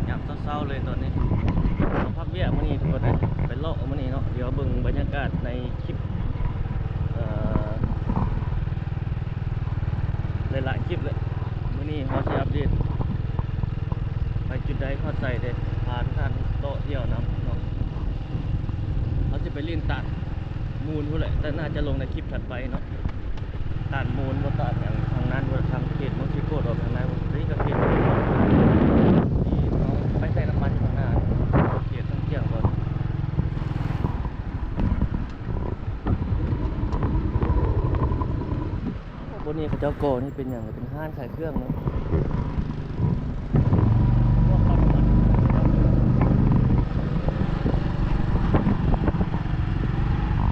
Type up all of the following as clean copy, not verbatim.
ยามเศร้าๆเลยตอนนี้เราพักเบี้ยมื้อนี้ทุกคนเลยไปเลาะมื้อนี้เนาะเดี๋ยวเบิ่งบรรยากาศในคลิปหลายๆคลิปเลยมื้อนี้เขาจะอัปเดตไปจุดใดเข้าใจเด็ดพาทุกท่านโตะเที่ยวน้ำเนาะเขาจะไปเล่นตัดมูลพวกแหละแต่น่าจะลงในคลิปถัดไปเนาะตัดมูลว่าตัดอย่างทางนั้นว่าทางเขตเมืองชิโก้ออกทางนั้นว่านี่ก็เขตที่เขาไปใส่น้ำมันข้างหน้าเขตต้องเที่ยงก่อนบนนี้เขาเจ้าโกนี่เป็นอย่างไรเป็นห้างขายเครื่องเนาะ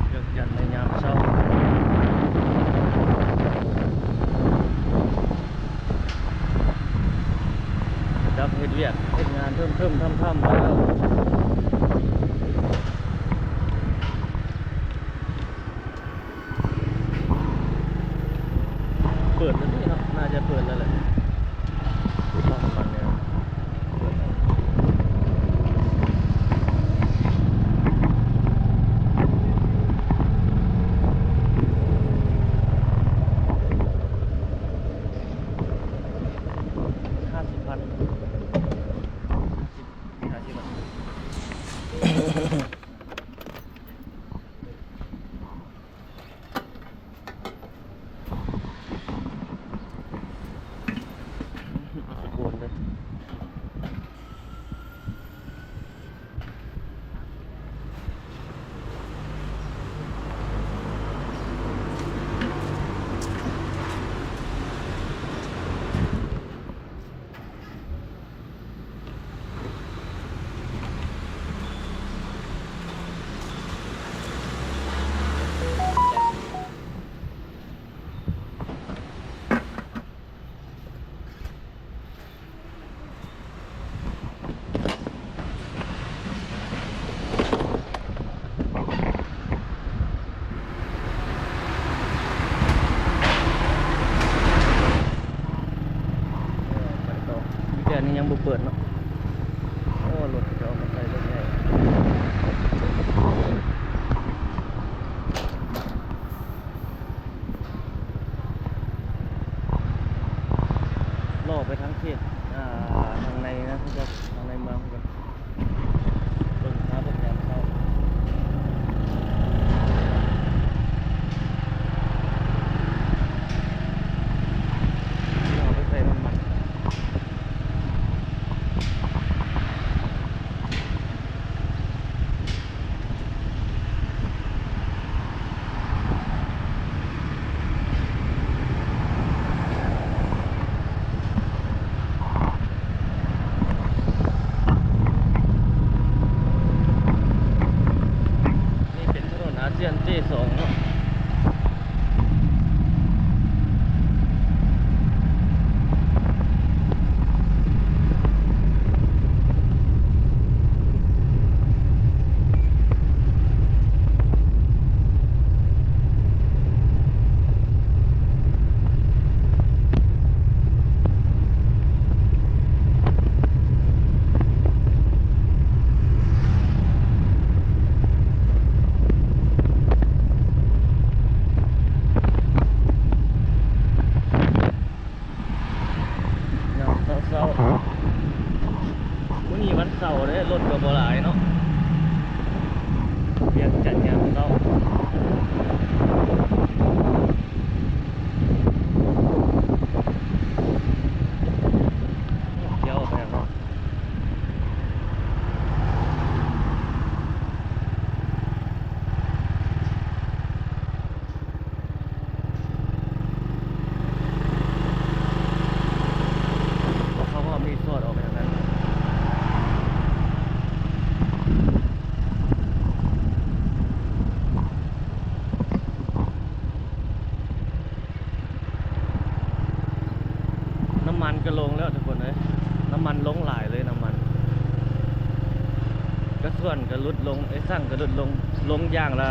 เลือกยันในยามเช้าดับเฮ็ดเวียกเฮ็ดงานเพิ่มทำแล้วเปิดแล้วนี่เนาะน่าจะเปิดแล้วแหละปั๊มมันเนี่ยเปิดแล้ว50,000 โอนเลยไปต่อวิแกนี่ยังบ่เปิดเนาะโอ้รถจะเอามาใส่รถใหญ่ล่อไปทั้งเขตทางในนะทุกคนทางในเมืองทุกคนเบิ่งหาเบิ่งยามเช้าเอาไปใส่น้ำมันนี่เป็นถนนอาเซียนJ2เนาะยามเช้ามื้อนี้วันเสาร์เด้รถก็บ่หลายเนาะเรียกจัดยามเช้าเที่ยวไปเนาะเขาก็มีสวดออกไปทางนั้น น้ำมันก็ลงแล้วทุกคนเลยน้ำมันลงหลายเลยน้ำมันก็ส่วนก็ลดลงไอ้สั่งก็ลดลงอย่างละ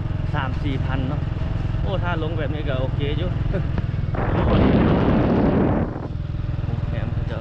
3-4 พันเนาะโอ้ถ้าลงแบบนี้ก็โอเคอยู่แถมเขาจะ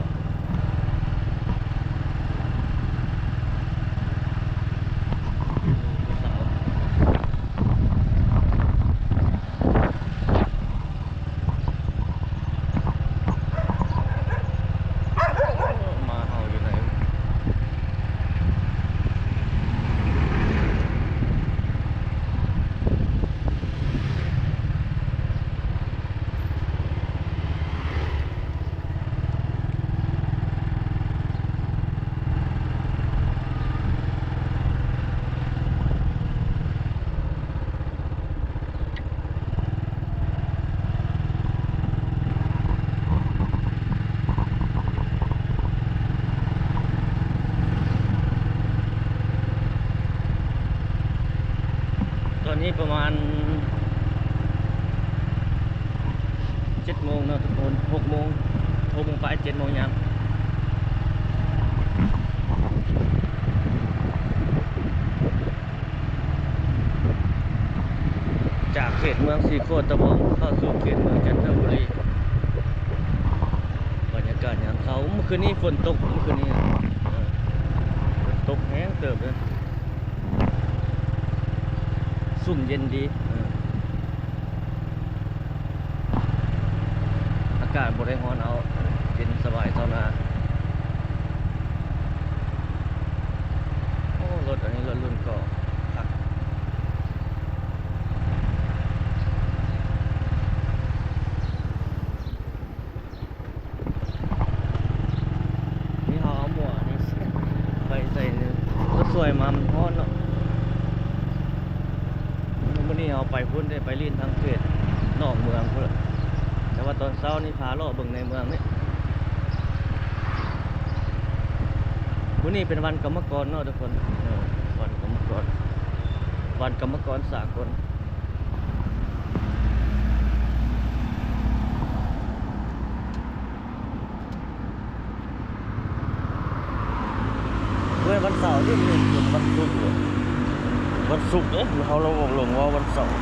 อนนี้ประมาณ7 โมงเนาะทุกคน6 โมงไป7 โมงยังจากเขตเมืองสีโคตรบองเข้าสู่เขตเมืองจันทบุรีบรรยากาศยามเช้าเมื่อคืนนี้ฝนตกเมื่อคืนนี้ฝนตกแห้งเติบเลยสุ่มเย็นดีอากาศบริหารเอาเย็นสบายเท่านาโอ้รถอันนี้รถรุ่นเก่าครับนี่เขาเอาหมวกนี่ไปใส่รถสวยมามันฮ้อนเนาะวันนี้เอาไปพุ่นได้ไปลีนทางเขตนอกเมืองพุ่นแต่ว่าตอนเช้านี่พาล่อเบิ่งในเมืองนี่วันนี้เป็นวันกรรมกรเนาะทุกคนวันกรรมกรวันกรรมกรสากลเว้ยวันเสาร์ที่มันเป็นวันศุกร์เลยวันศุกร์เนี่ยเขาเราบอกลงว่าวันเสาร์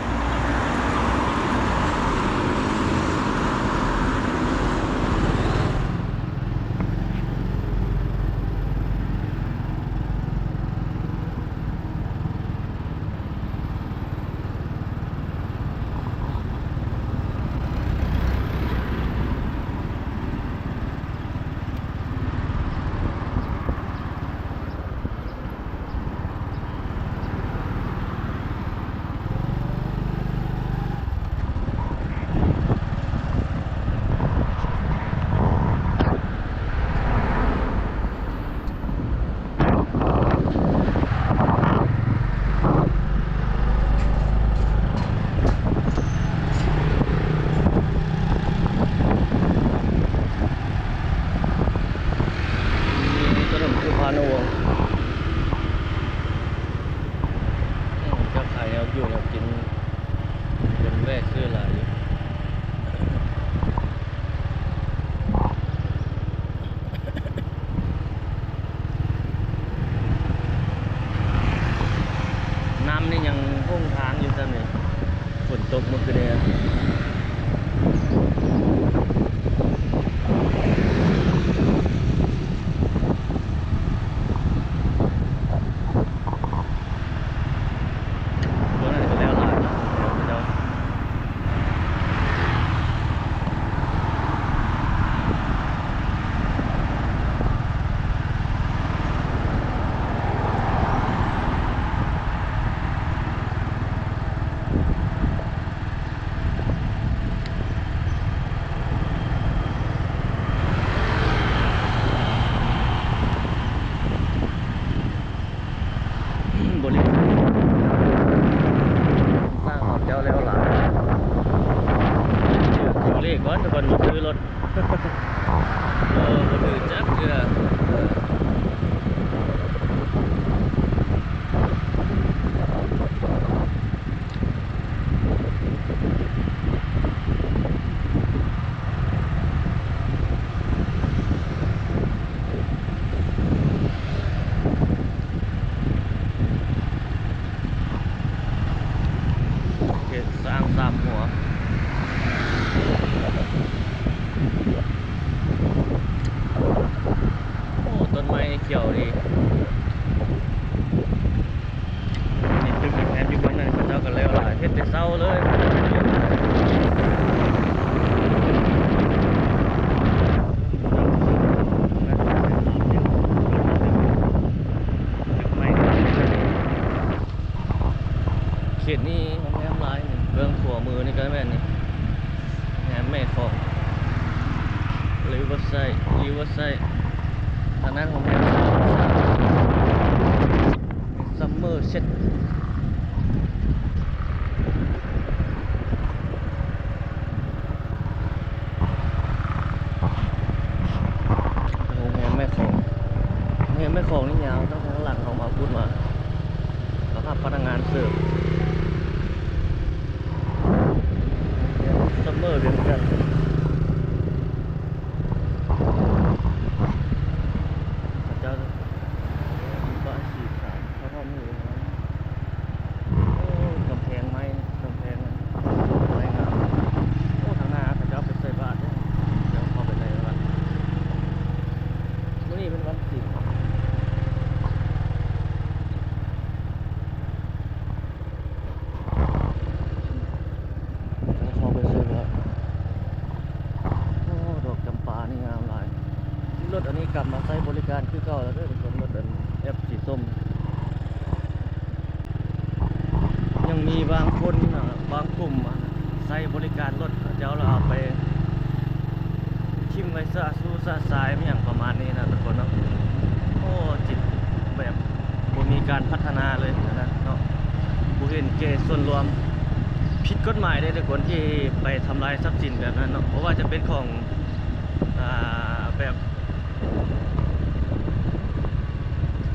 พานวงเจ้าขายเอาอยู่แล้วกินคนแวะซื้อหลายอยู่น้ำนี่ยังพุ่งทางอยู่ซ้ำนี่ฝนตกเมื่อคืนนี้บริษัทสร้างหอมเจ้าแล้วหลานชื่อเลขก่อนทุกคนมาซื้อรถคนอื่นจักเชื่อสร้างสามหัวโอ้ต้นไม้เขียวดีนี่ตึกแอบอยู่บนนั้นเขาเจ้ากันแล้วหลายเฮ็ดแต่เศร้าเลยเขตนี้แม่ร้ายนี่เบื้องขัวมือนี่ก็แม่นนี่แม่ของริเวอร์ไซด์ทางนั้นของแม่ซัมเมอร์เซ็ตโรงแรมแม่ของนี่ยาวตั้งแต่ข้างหลังของมาพูดมาสภาพพนักงานเสิร์ฟ ซัมเมอร์เวียงจันทร์พระเจ้ามีบ้านสีขาวเขาทำอยู่นะโอ้กำแพงไม้กำแพงไม้งามโอ้ทางหน้าพระเจ้าไปใส่บาตรเนี่ยเดี๋ยวเข้าไปในวัดมื้อนี้เป็นวันศีลเข้าไปใส่บาตรโอ้ดอกจำปานี่งามหลายรถอันนี้กลับมาใช้บริการคือเก่าแล้วเด้อทุกคนรถอันแอปสีส้มยังมีบางคนบางกลุ่มใช้บริการรถเขาเจ้าเราเอาไปชิมไว้ซะสู้ซะสายไม่อย่างประมาณนี้นะทุกคนเนาะโอ้จิตแบบบ่มีการพัฒนาเลยนะเนาะบ่เห็นแก่ส่วนรวมผิดกฎหมายเลยทุกคนที่ไปทำลายทรัพย์สินแบบนั้นเนาะเพราะว่าจะเป็นของแบบ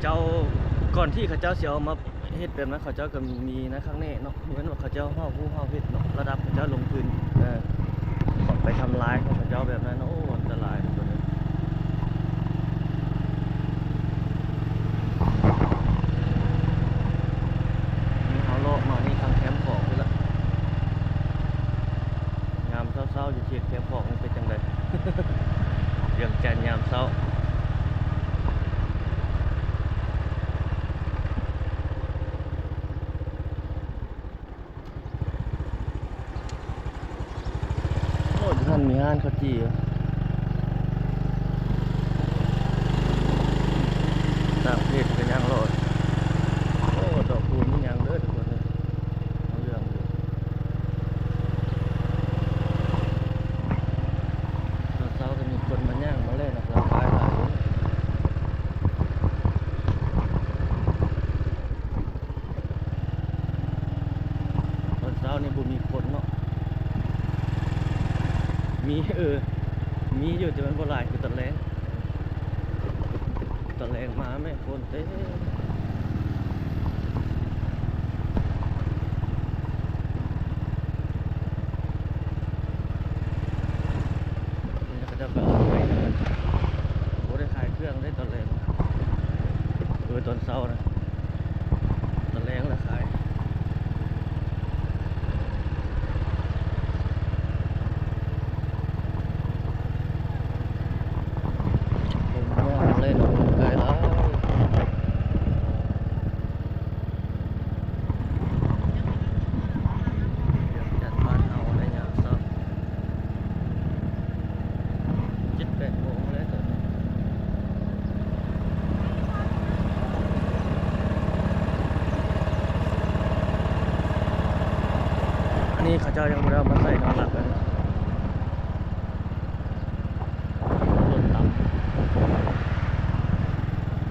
เจ้าก่อนที่เขาเจ้าเสียเอามาเฮ็ดแบบนั้นเขาเจ้าก็มีนะครั้งนี้เนาะเหมือนว่าเขาเจ้าเฮาผู้เฮาเฮ็ดเนาะระดับเขาเจ้าลงทุนก่อนไปทำลายของเขาเจ้าแบบนั้นโอ้อันตรายทุกคนเลยนี่เขาโลกมานี่ทางแคมป์ของไปละยามเช้าๆอยู่เขตแคมป์ของนี่เป็นจังได เรื่องแจนยามเช้าโอ้ยท่านมีห้านข้าวจี่ต่างประเทศเป็นยังโลดโอ้ดอกคูณนี่ยังเด้อทุกคนเลยเอาเรื่องอยู่เช้าๆก็มีคนมาย่างมาเล่นนะครับขายหลายตอนเช้านี่บ่มีคนเนาะมีมีอยู่แต่มันบ่หลายคือตอนแรงมาแม่คนเต้นี่เขาจะไปเอาไปบ่ได้ขายเครื่องได้ตอนแรงตอนเช้านะตอนแรงแล้วขายเล่นออกกำลังกายแล้วจัดบ้านเอาในยามเช้า7-8 โมงแล้วตอนนี้อันนี้เขาเจ้ายังไม่ได้เอามาใส่นอนหลับกันนะรถต่ำ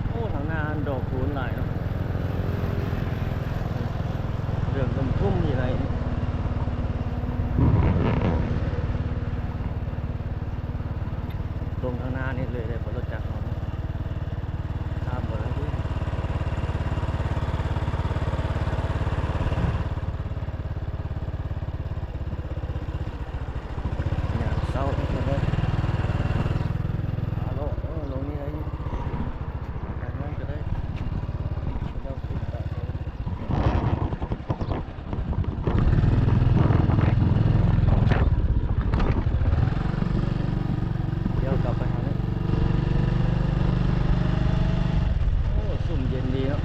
โอ้ทางหน้าดอกคูณหลายเนาะเรื่องลมทุ่มอยู่ไหนตรงทางหน้านี่เลยเลยพอรถจักรเขาข้ามหมดแล้วที่เนี่ยเศร้าทุกคนเลยลงนี่ได้การนั่นก็ได้เราติดต่อเดี๋ยวกลับไปหาเนี่ยโอ้สุ่มเย็นดีเนาะ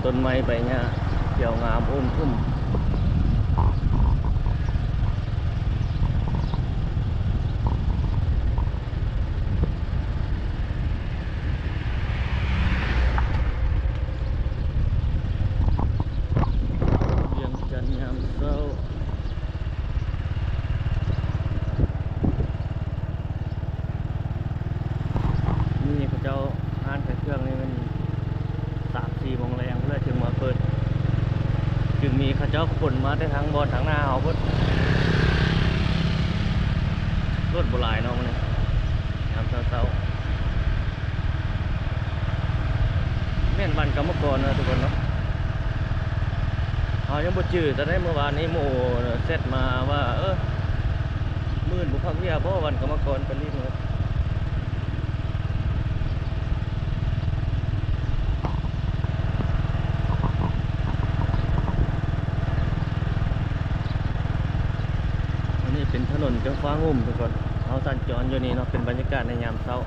ต้นไม้ใบหญ้าเขียวงามพุ่มเวียงจันทร์ยามเช้านี่พระเจ้าห้านขายเครื่องนี่มัน3-4 โมงแรงเพื่อถึงมาเปิด จ้าขนมาได้ทั้งบอลทั้งหน้าเขาพุ่นรถโบราณเนาะมันยามเช้าๆแม่นวันกรรมกรนะทุกคนเนาะเขายังบ่จืดแต่ได้เมื่อวานนี้โมเซตมาว่ามื่นบุคคลเวียเพราะวันกรรมกรไปรีบเลยอันนี้เป็นถนนจังฟ้างุ่มทุกคนเอาสัญจรอยู่นี่เนาะเป็นบรรยากาศในยามเช้า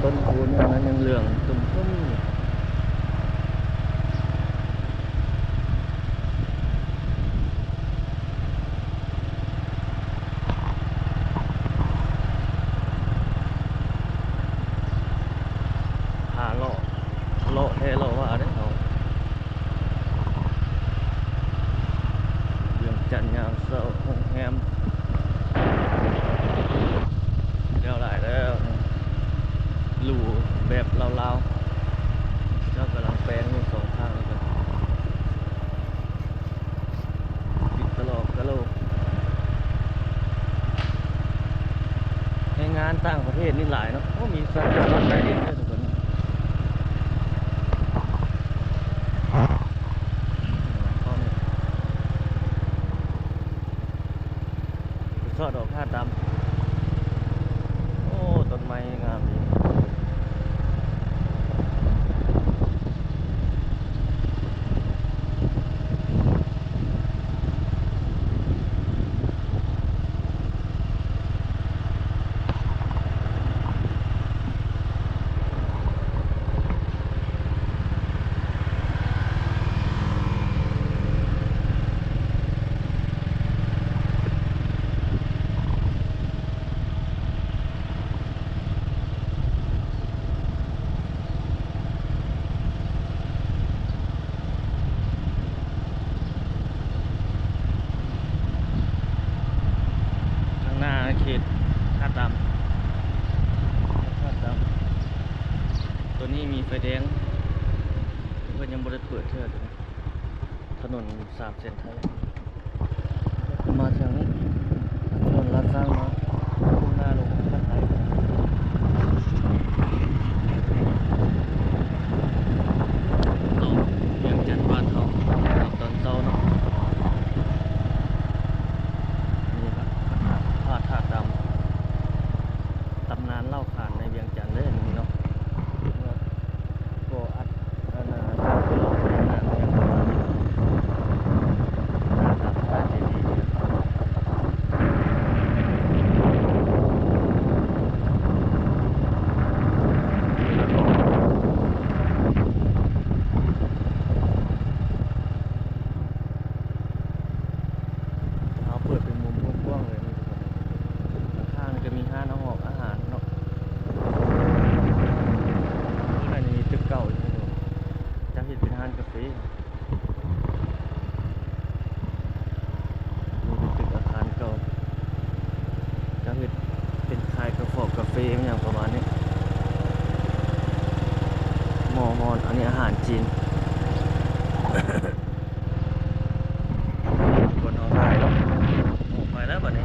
ต้นคูนนั้นยังเหลืองตุ่มๆหาเลาะเทเลาะว่าได้เอาเรื่องจันทร์ยามเช้าห้องแฮมเดี๋ยวหลายแล้วรูแบบลาวๆเจ้ากำลังแปลงอยู่สองข้างเลยครับปิดกะโหลกในงานต่างประเทศนี่หลายเนาะก็มีสถานรถไฟเองด้วยทุกคนทอดดอกคาดดำโอ้ต้นไม้งามดีหน้าเขตคาดดำตัวนี้มีไฟแดงเพื่อนยังบริเปิดเท่าตัวนี้ถนน3 เส้นไทยมาทางนี้ถนนลาดสร้างมาพุ่งหน้าลงข้างไทยเวียงจันทร์บ้านเขาตอนเช้าเนาะนี่ครับพระธาตุดำตำนานเล่าขานในเวียงจันทร์เลยนี่เนาะก็อัดกิโลเมตรนะอย่างประมาณนี้นะครับพระเจดีย์เขาเปิดเป็นมุมกว้างๆเลยนี่ทุกคนข้างๆจะมีห้างอาหารเนาะข้างในมีตึกเก่าอยู่นี่จะเห็นเป็นห้างกาแฟมีเป็นตึกอาคารเก่าจะเห็นเป็นคล้ายกาแฟอย่างประมาณนี้มอนอันนี้อาหารจีนคนเอาถ่ายแล้วไปแล้วบัดนี้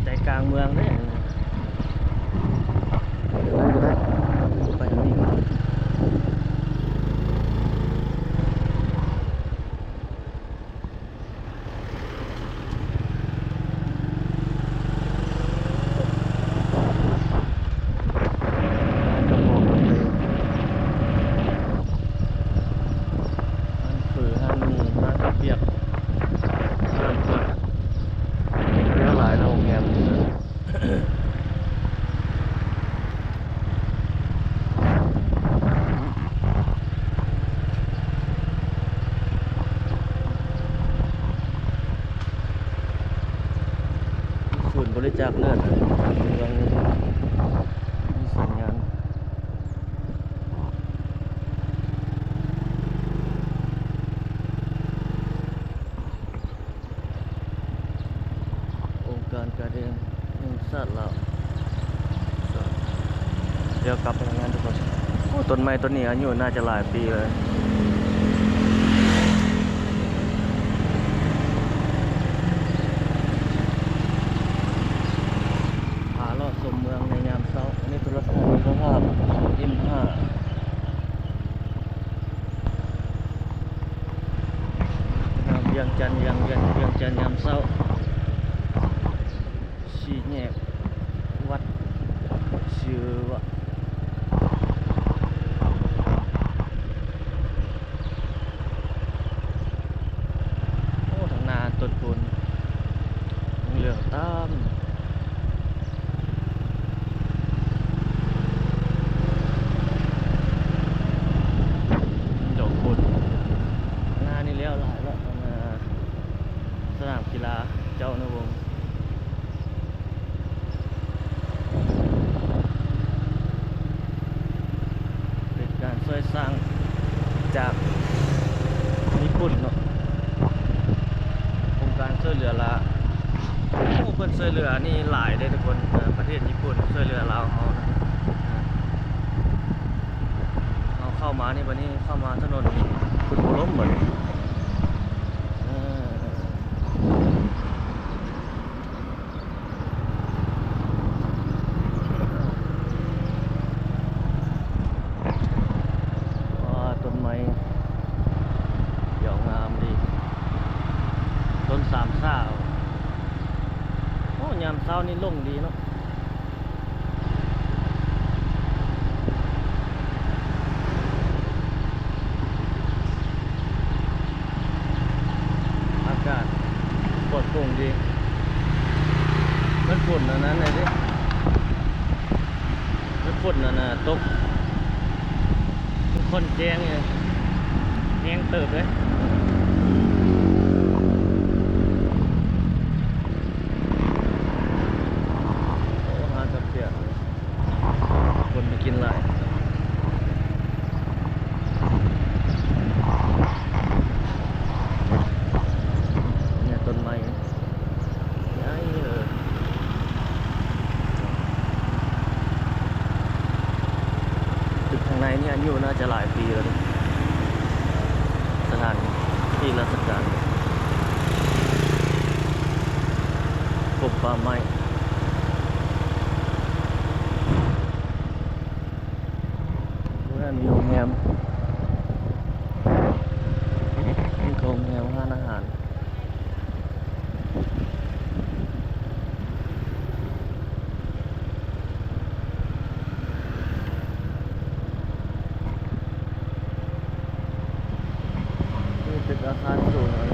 ใจกลางเมืองเด้ได้ไปทางนี้กระบอกกาแฟมันฝือห้างมีห้างเปียกห้างกดแล้วหลายโรงแรม ศูนย์บริจาคเลือดเมืองนี้มีสัญญาณองค์การการเดินแห่งชาติลาวเดี๋ยวกลับไปทำงานทุกคนโอ้ต้นไม้ต้นนี้อายุน่าจะหลายปีเลยพาลอดชมเมืองในยามเช้านี่โทรศัพท์คุณภาพ M5 เวียงจันทร์เวียงจันทร์ยามเช้าสี่แยกวัดชื่อว่าโอ้ทางนาต้นปูนเหลืองตามดอกบุญงานนี่แล้วหลายแล้วสนามกีฬาเจ้านวงศ์เป็นการช่วยสร้างจากญี่ปุ่นเนาะโครงการช่วยเหลือละโอ้เพิ่นช่วยเหลือนี่หลายเลยทุกคนประเทศญี่ปุ่นช่วยเหลือเราเขานะเอาเข้ามานี่วันนี้เข้ามาถนนคุณโคล้มเหมือนต้นไม้เดี่ยวงามดีต้นสามซ่าโอ้ยามเช้านี่โล่งดีเนาะอากาศปลอดโปร่งดีมันฝุ่นอันนั้นเลยดิมันฝุ่นอันน่ะตกทุกคนแจ้งเลยแห้งเติบเลยโอ้หากับเสียคนไปกินหลายเนี่ยต้นไม้ใหญ่เลยตึกข้างในเนี่ยอายุน่าจะหลายปีแล้วดิสถานที่ราชการกรมป่าไม้นั่นมีโรงแรมมีโรงแรมร้านอาหารนี่ตึกอาคารสูงเลย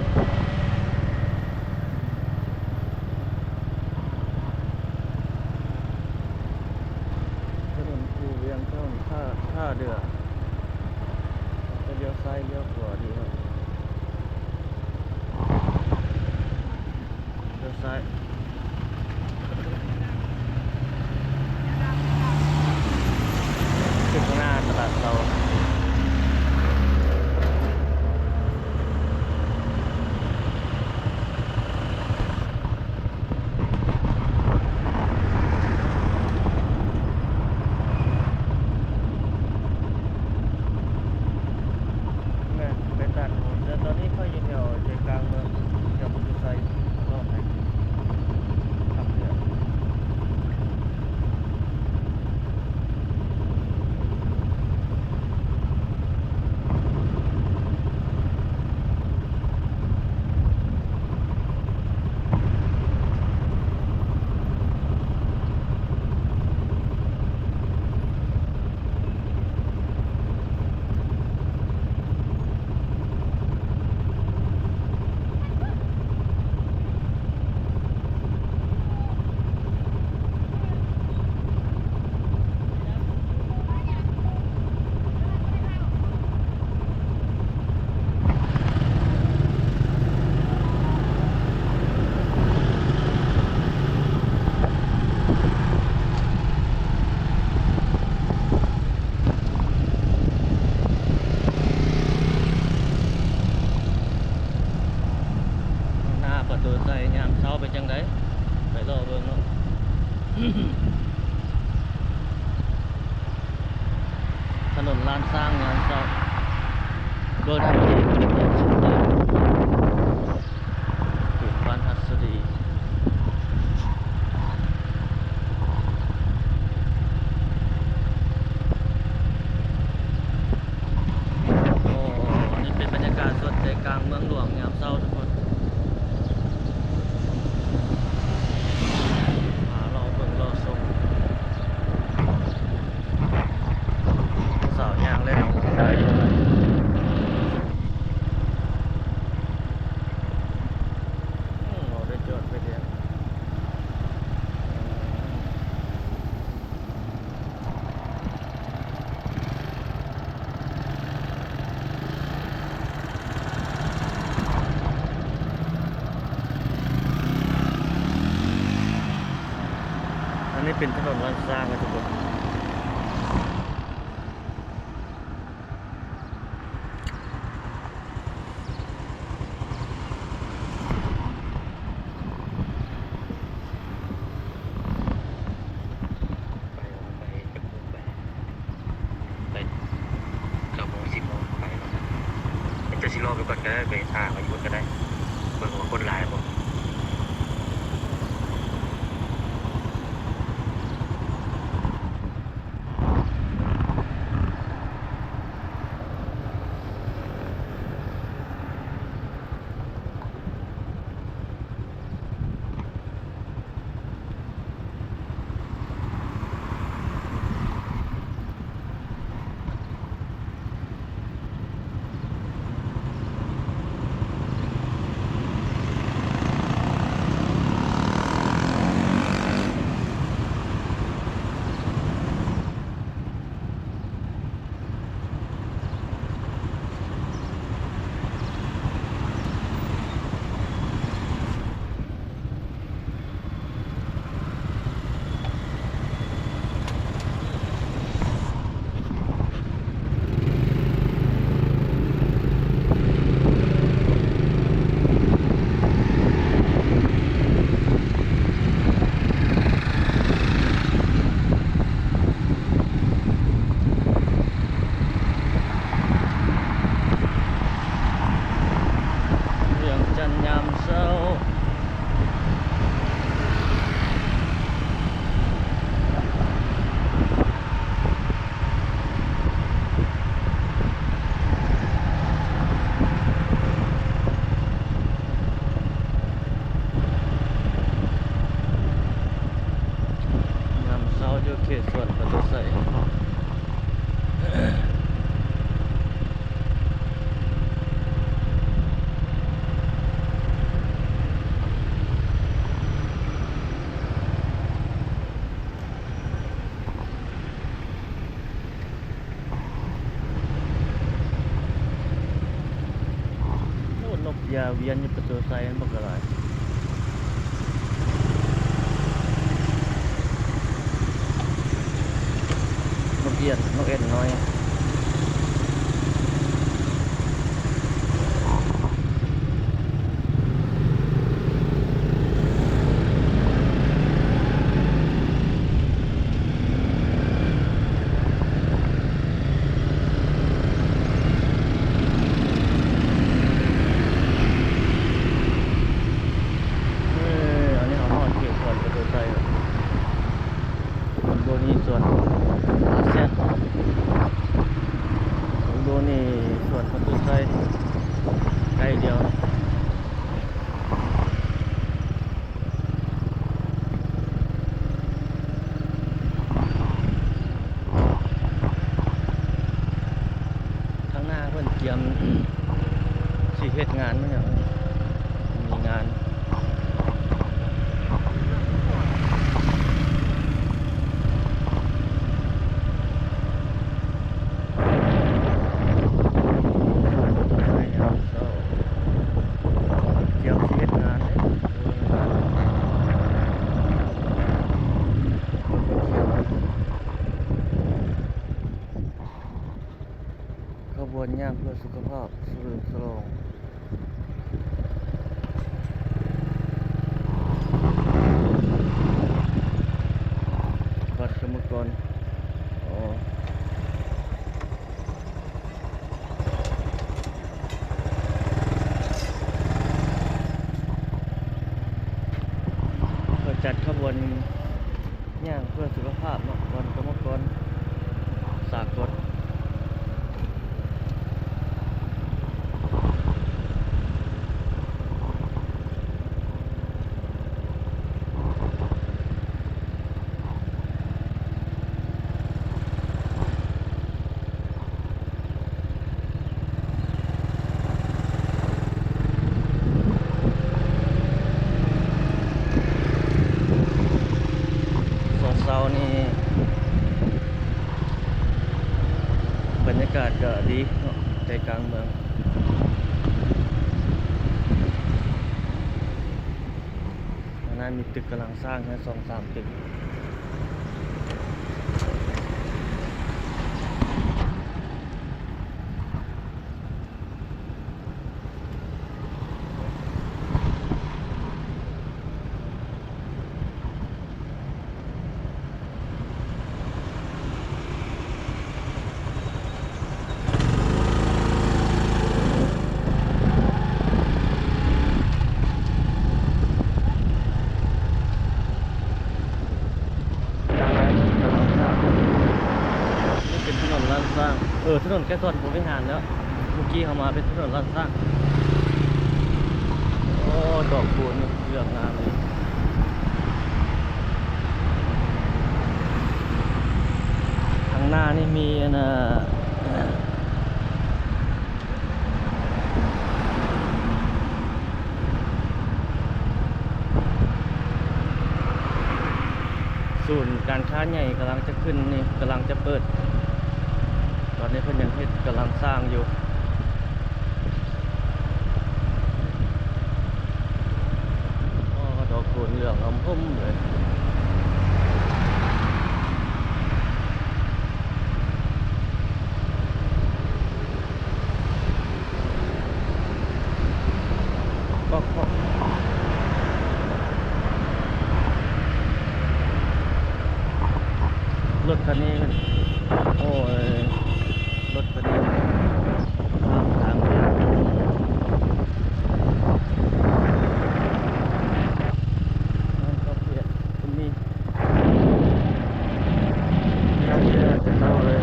ถนนคูเวียงช่องท่าเรือจะเลี้ยวซ้ายเลี้ยวขวาดีครับเลี้ยวซ้ายถึงข้างหน้าตลาดเราแต่ตอนนี้ค่อยอยู่แถวใจกลางเมืองแถวบุรีไซรอบไหน ถนนลานสร้างงานเจ้าโดยทางที่เขตบ้านฮัสดีโอ้นี่เป็นบรรยากาศสดใจกลางเมืองหลวงยามเช้าทุกคนรอเบิ่งรอชมสาวยางเล่นได้เราได้จอดไปเดียวอันนี้เป็นถนนลาดสร้างนะทุกคนไป9 โมง 10 โมงไปแล้วกันเป็นจะสิรอไปก่อนก็ได้ไปทางมาอยู่ก็ได้เบิ่งว่าคนหลายบ่เรื่องจันทร์ยามเช้ายามเช้าอยู่เขตสวนประตูใส่โอ้นกยาเวียนอยู่ประตูใส่มันบอกอะไรนกเอียนนกเอ็นน้อยอันนี้เขาหอดเขตสวนประตูใส่โบนี่สวนอาเซียนโบนี่สวนประตูใส่ใกล้เดียวข้างหน้าเพิ่นเตรียมสิเฮ็ดงานมั้งเนี่ยมีงานขบวนย่างเพื่อสุขภาพสรุปสโลง ก่อนอ๋อเขาจัดขบวนย่างเพื่อสุขภาพเนาะวันกรรมกรสากลเช้าๆนี่บรรยากาศก็ดีเนาะใจกลางเมืองข้างหน้ามีตึกกำลังสร้างนะ2-3 ตึกนี่เป็นถนนลาดสร้างถนนแค่ส่วนผมไม่หานแล้วเมื่อกี้เขามาเป็นถนนลาดสร้างโอ้ดอกบัวนี่เรื่องงามเลยทางหน้านี่มีศูนย์การค้าใหญ่กำลังจะขึ้นนี่กำลังจะเปิดตอนนี้เพิ่นยังเฮ็ดกำลังสร้างอยู่ดอกคูณเหลืองอมพุ่มเลยก็รถคันนี้โอ้ยรถคันนี้ข้ามทางเลยนั่นก็เพียคุณมีน่าจะเศร้าเลย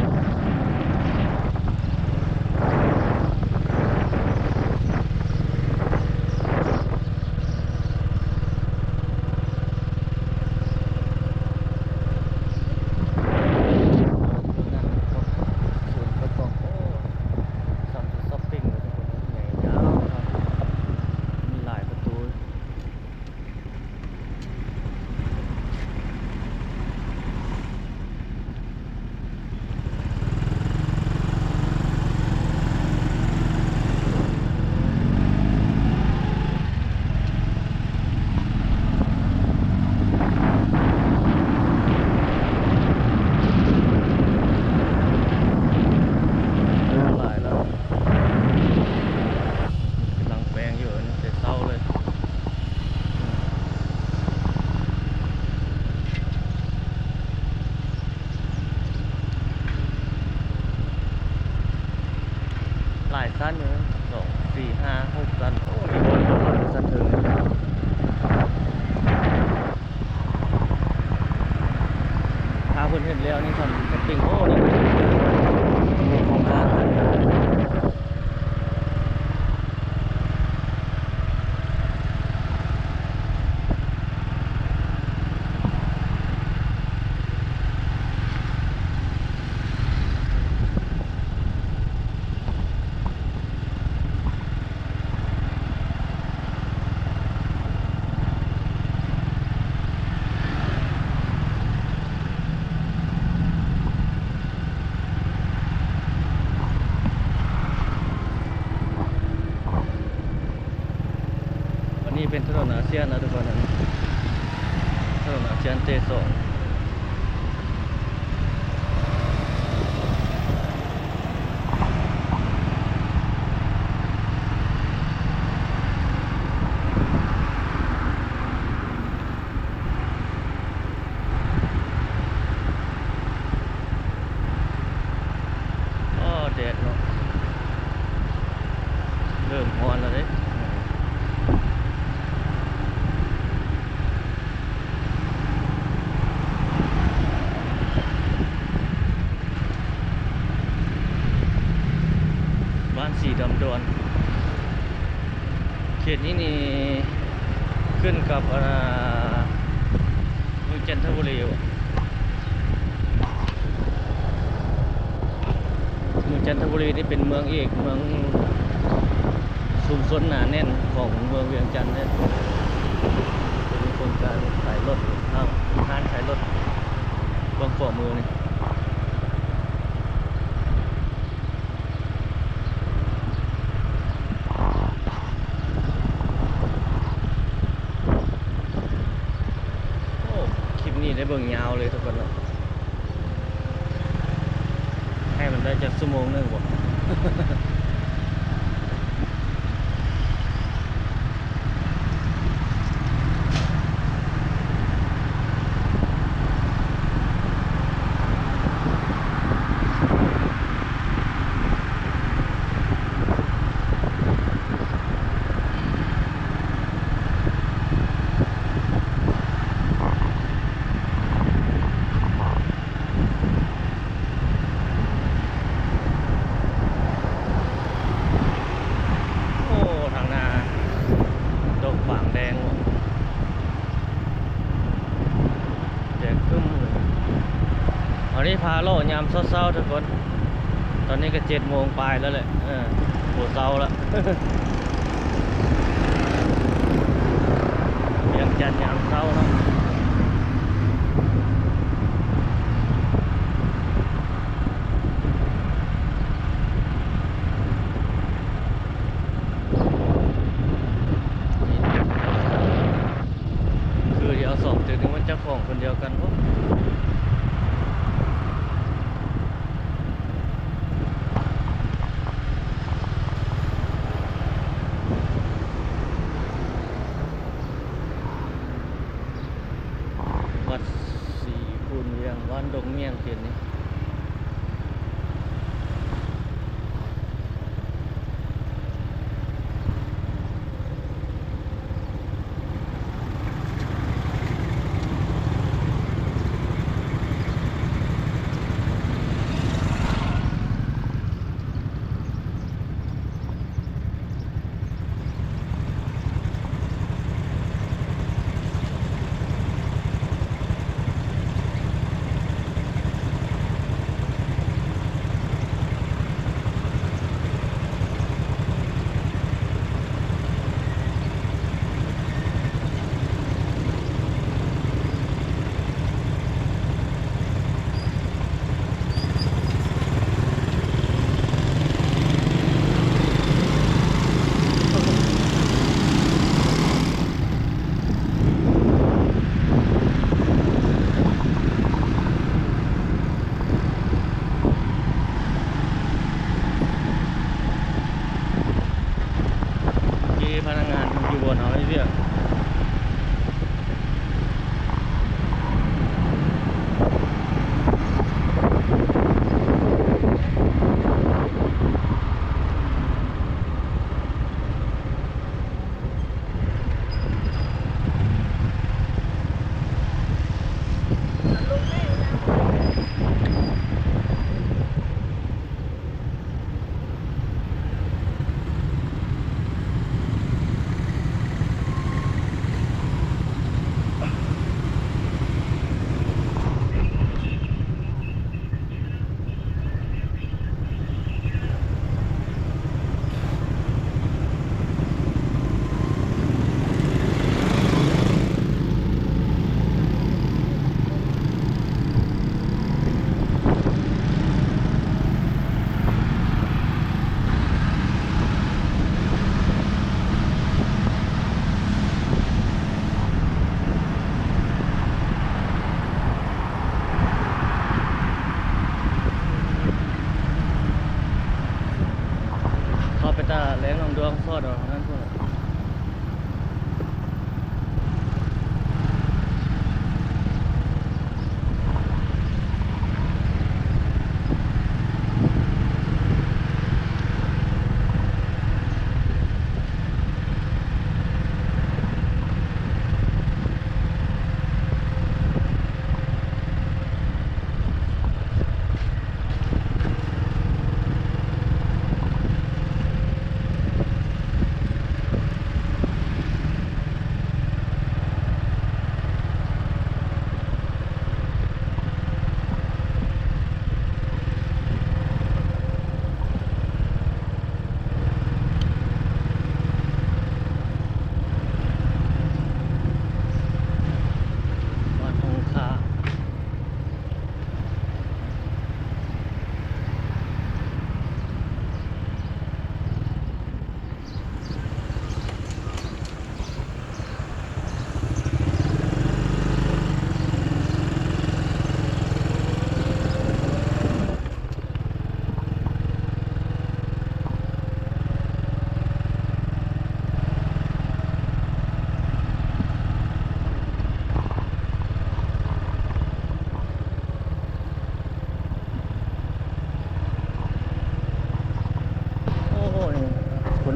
หลายสั้นอยู่2 4 5 6สั้นโอ้ยบนสั้นถึงถ้าเพิ่นเห็นแล้วนี่ทำสปริงโอ้นี่มีโครงการนี่เป็นถนนอาเซียนนะทุกคนนะถนนอาเซียนT2 นี่ขึ้นกับเมืองจันทบุรีวะเมืองจันทบุรีนี่เป็นเมืองเอกเมืองชุมชนหนาแน่นของเมืองเวียงจันทร์เนี่ยเป็นโครงการขายรถห้างขายรถบางฝ่ามือนี่โอ้คลิปนี้ได้เบิ่งยาวเลยทุกคนเนาะให้มันได้จากชั่วโมงนึงบ่ โอ้ทางนาดอกฝางแดงว่ะแดงครึ้มเลยอันนี้พาโลยามเช้าๆทุกคน ตอนนี้ก็7 โมงปลายแล้วแหละหัวเช้าแล้ว เวียงจันทร์ยามเช้าเนาะคือเดี๋ยว2 ถึงมันเจ้าของคนเดียวกันพวกวัดศรีคูนเวียงบ้านดงเมี่ยงเขียนนี่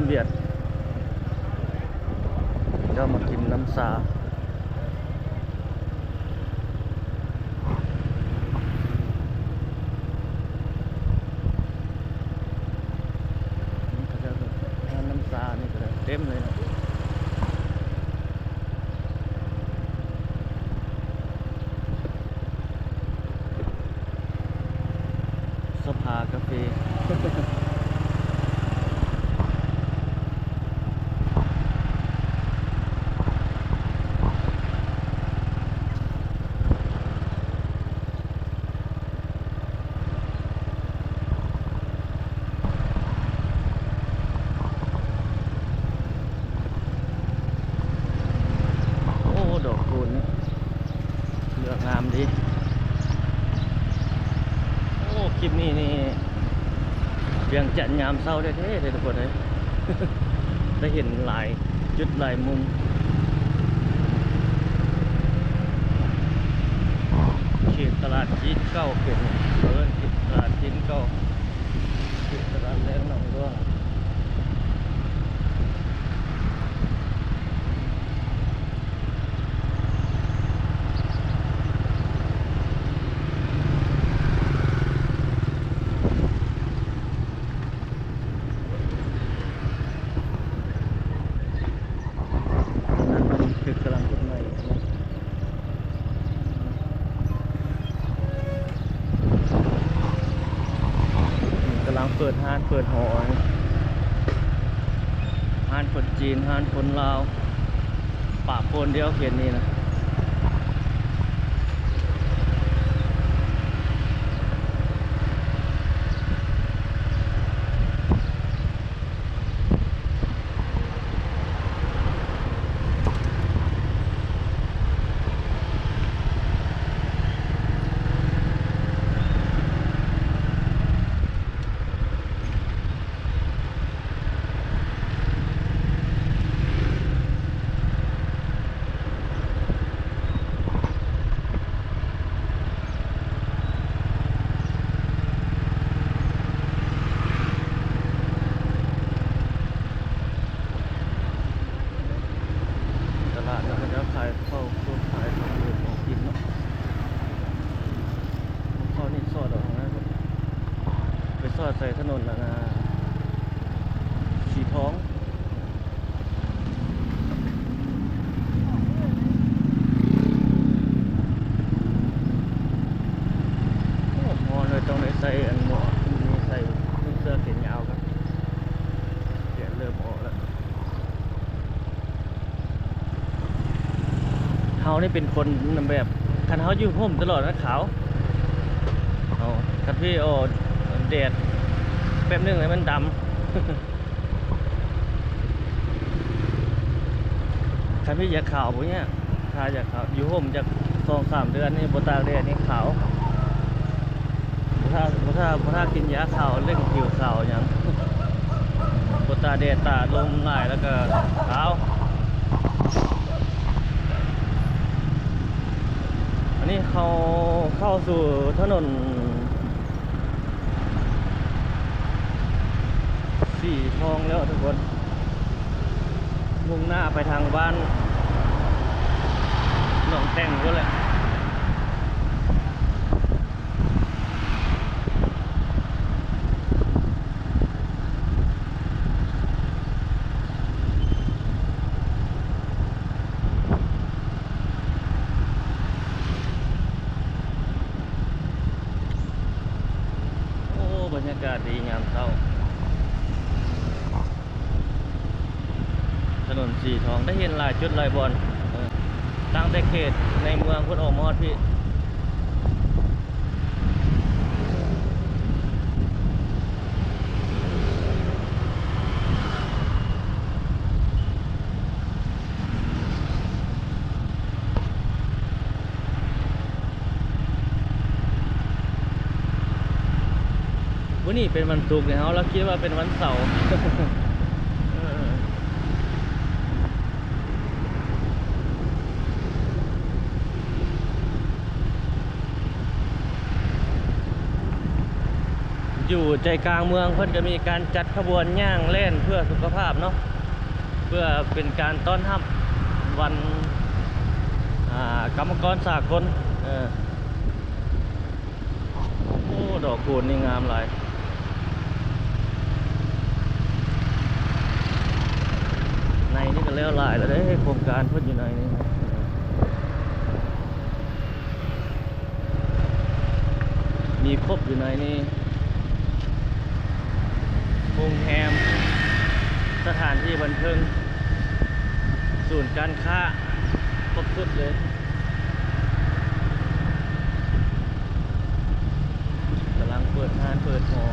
เบียดก็มากินน้ำซาน้ำซานี่ก็เต็มเลยนะสภากาแฟ โอ้ดอกคูณนี่เหลืองงามดีโอ้คลิปนี้นี่เวียงจันทน์ยามเช้าแท้ๆเลยทุกคนเลย ได้เห็นหลายจุดหลายมุมเขตตลาดจีนเก้าเป็นเปิดเขตตลาดจีนเก้าเขตตลาดแรงหนองด้วยนั้นมันคือกำลังขึ้นใหม่นะกำลังเปิดห้านเปิดหอห้านคนจีนห้านคนลาวปะปนเดียวเขียนนี่นะตลาดแล้วมันจะขายเข้าพวกขายของอยู่ของกินเนาะเข้านี่ซอดออกนะไปซอดใส่ถนนแล้วนะสีท้องโอ้พอเลยต้องได้ใส่อันหมวกมีใส่เสื้อแขนยาวครับเดี๋ยวเริ่มออกแล้วเฮานี่เป็นคนแบบคันเฮาอยู่ห่มตลอดนะขาวเอาคันพี่โอ้แดดแป๊บนึงเลยมันดำ คันพี่อยากขาวพวกเนี้ยถ้าอยากขาวอยู่ห่มจาก2-3 เดือนนี่บ่ตากแดดนี่ขาวถ้ากินยาขาวเร่งผิวขาวอย่าง บ่ตากแดดตากลมหลายแล้วก็ขาวอันนี้เขาเข้าสู่ถนนสีทองแล้วทุกคนมุ่งหน้าไปทางบ้านหนองแต่งก็แหละโอ้บรรยากาศดีงามเช้าถนนสีทองได้เห็นหลายจุดหลายบอนตั้งแต่เขตในเมืองพุทธออกมอดพี่วันนี้เป็นวันศุกร์เนี่ยเราคิดว่าเป็นวันเสาร์ บ อยู่ใจกลางเมืองเพิ่นก็มีการจัดขบวนย่างเล่นเพื่อสุขภาพเนาะเพื่อเป็นการต้อนรับวันกรรมกรสากลโอ้ดอกคูณนี่งามหลายในนี่ก็แล้วหลายแล้วเด้โครงการเพิ่นอยู่ในนี่มีครบอยู่ในนี่โรงแรมสถานที่บันเทิงศูนย์การค้าครบสุดเลยกำลังเปิดห้านเปิดหอ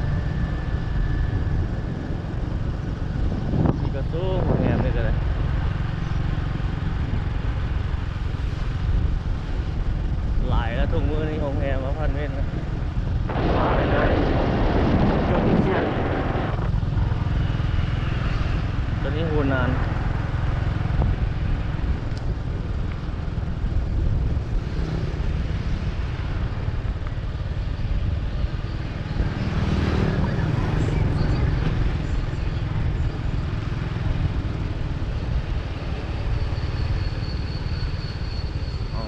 นี่ก็สู้โรงแรมนี่ก็เลยหลายแล้วทุกมื้อนี่โรงแรมมาพันเว้นนะมาเลยจนเที่ยงตอนนี้หูนาน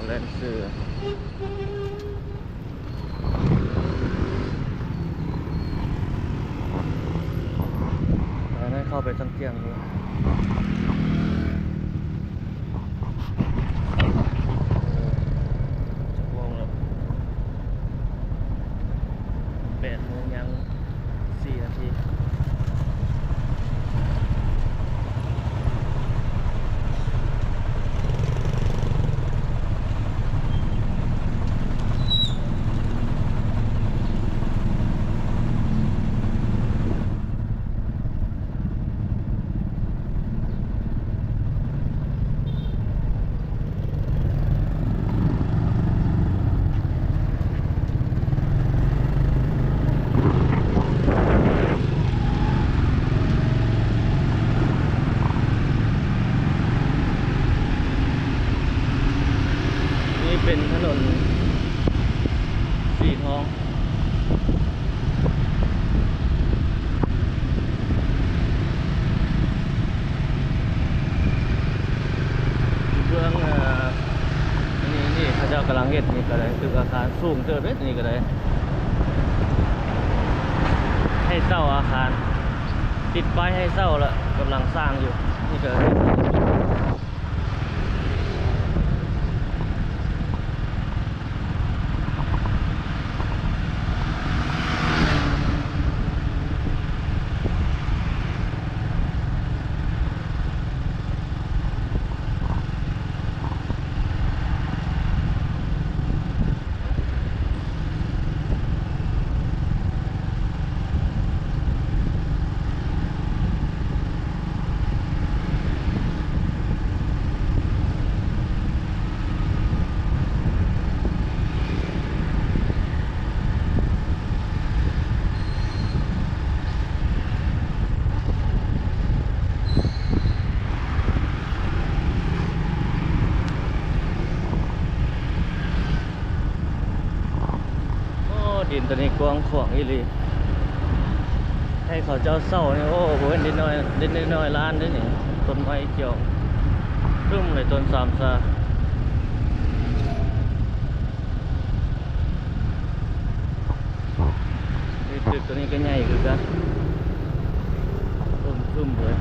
เล่นเสือให้เข้าไปตั้งเตียงดูจะวงแล้ว8 โมงยัง4 นาที นี่เป็นถนนสีทองเบื้องนี่เขาเจ้ากำลังเฮ็ดนี่ก็ได้ตึกอาคารสูงเติบเด้นี่ก็ได้ให้เช่าอาคารติดป้ายให้เช่าแล้วกำลังสร้างอยู่นี่ก็ดินตัวนี้กว้างขวางอีหลีให้เขาเจ้าเศร้าเนี่ยโอ้โหดินน้อยล้านด้วยนี่ต้นไม้เกี่ยวรึ่มเลยต้นสามซาตึกตัวนี้ก็ใหญ่คือกันต้นพึ่มเลย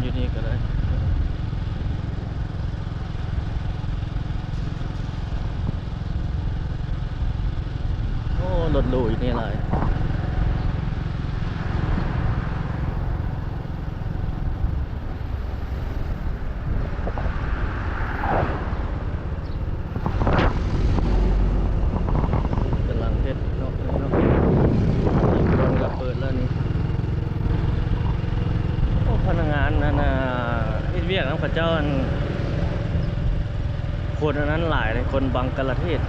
อยู่นี่ก็ได้โอ้รถหรูอยู่นี่อะไร เขาเจ้าอันคนอันนั้นหลายเลยคนบังกลาเทศ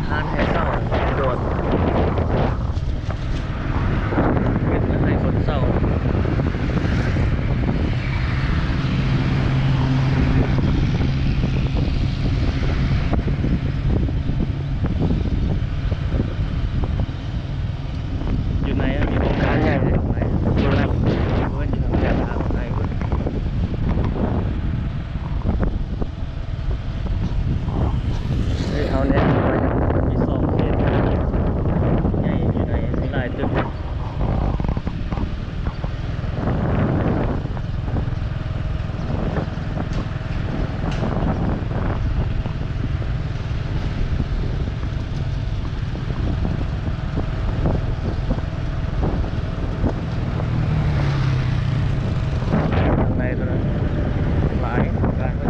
ทานให้เศร้าโดดเห็นแล้วให้คนเศร้าอยู่ไหนอะมีโครงการใหญ่เลยไหนดูแลเพื่อนอยู่ทางแถบทางไหนเพื่อนเฮ้ยเอาเนี่ยมันมีสองเขตใหญ่อยู่ไหนมีหลายตึกทางในตัวนั้นหลายโครงการก็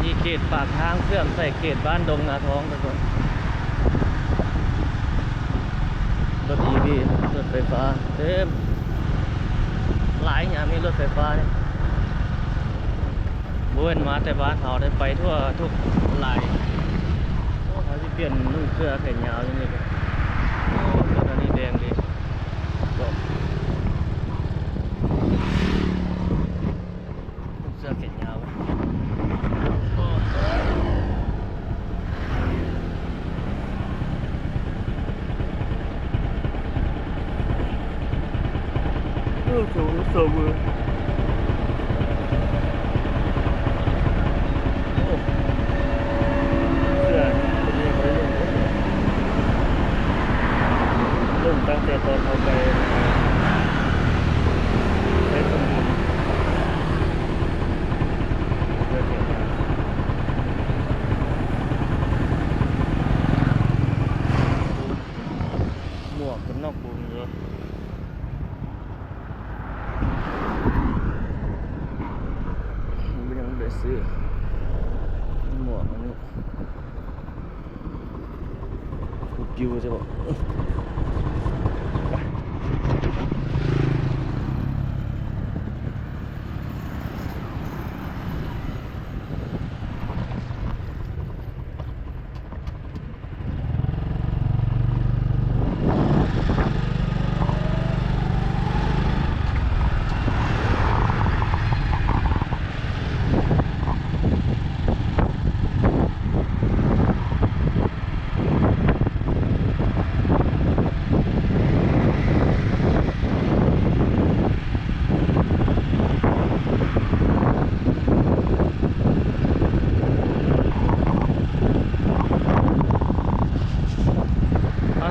มีเขตปากทางเชื่อมใส่เขตบ้านดงนาท้องทุกคนรถ EV รถไฟฟ้าเต็มหลายอย่างมีรถไฟฟ้าเนี่ยบเวนมาแต่บ้านเขาได้ไปทั่วทุกหลายโอ้เขาจะเปลี่ยนนุ่งเสื้อแขนยาวอย่างนี้ก็โอ้ตัวนี้แดงดีบอกนุ่งเสื้อแขนยาวโอ้สูงสูงมือโอ้เสื้อตัวนี้ไม่ได้ลุ่มตั้งแต่ตอนเอาไปใช้สมุนเสื้อแขนยาวหมวกกันนอกบุ้งเยอะยังได้ซื้อหมวกอันนี้กูกิวจะบอก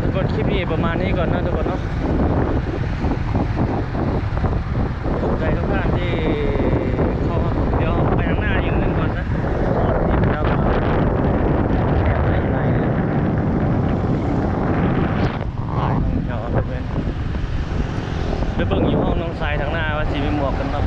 ทุกคนคลิปนี้ประมาณนี้ก่อนนะทุกคนเนาะขอบใจทุกท่านที่เข้ามาเดี๋ยวไปข้างหน้าอีกนึงก่อนนะนี่ครับแอบไหนลายน้องเจ้าไปเป็นไปเบิ่งอยู่ห้องน้องสายทางหน้าว่าสีมีหมวกกันเนาะ